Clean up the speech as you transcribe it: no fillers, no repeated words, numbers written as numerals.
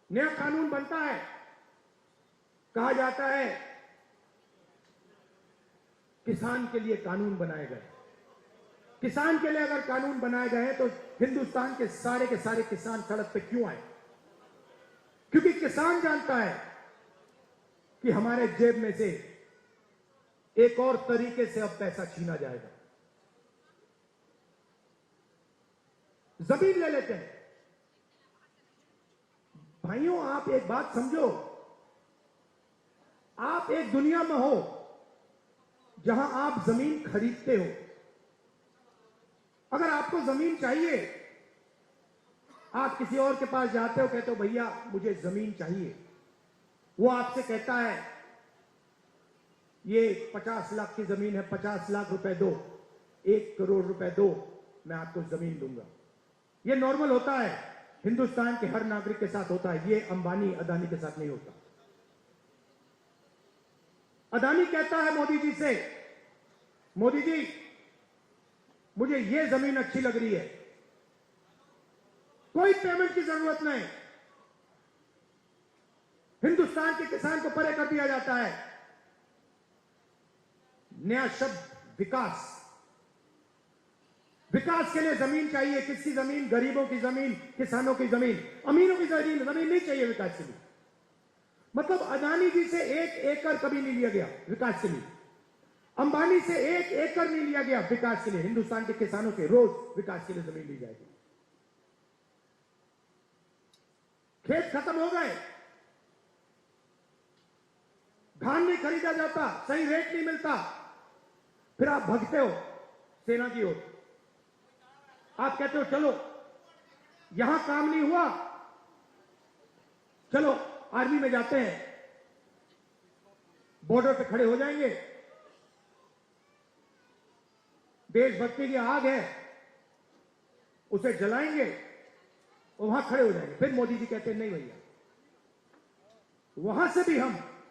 नया कानून बनता है, कहा जाता है किसान के लिए कानून बनाए गए। किसान के लिए अगर कानून बनाए गए तो हिंदुस्तान के सारे किसान सड़क पे क्यों आए? क्योंकि किसान जानता है कि हमारे जेब में से एक और तरीके से अब पैसा छीना जाएगा। जमीन ले लेते हैं। भाइयों, आप एक बात समझो, आप एक दुनिया में हो जहां आप जमीन खरीदते हो। अगर आपको जमीन चाहिए, आप किसी और के पास जाते हो, कहते हो भैया मुझे जमीन चाहिए। वो आपसे कहता है ये 50 लाख की जमीन है, 50 लाख रुपए दो, 1 करोड़ रुपए दो, मैं आपको जमीन दूंगा। ये नॉर्मल होता है, हिंदुस्तान के हर नागरिक के साथ होता है। ये अंबानी अदानी के साथ नहीं होता। अदानी कहता है मोदी जी से, मोदी जी मुझे ये जमीन अच्छी लग रही है, कोई पेमेंट की जरूरत नहीं, हिंदुस्तान के किसान को परे कर दिया जाता है। नया शब्द विकास। विकास के लिए जमीन चाहिए। किसकी जमीन? गरीबों की जमीन, किसानों की जमीन। अमीरों की जमीन नहीं चाहिए विकास के लिए। मतलब अदानी जी से 1 एकड़ कभी नहीं लिया गया विकास के लिए। अंबानी से 1 एकड़ नहीं लिया गया विकास के लिए। हिंदुस्तान के किसानों के रोज विकास के लिए जमीन ली जाएगी। खेत खत्म हो गए, धान नहीं खरीदा जाता, सही रेट नहीं मिलता, फिर आप भगते हो सेना की ओर। आप कहते हो चलो यहां काम नहीं हुआ, चलो आर्मी में जाते हैं, बॉर्डर पे खड़े हो जाएंगे, देशभक्ति की आग है उसे जलाएंगे और वहां खड़े हो जाएंगे। फिर मोदी जी कहते हैं नहीं भैया, वहां से भी हम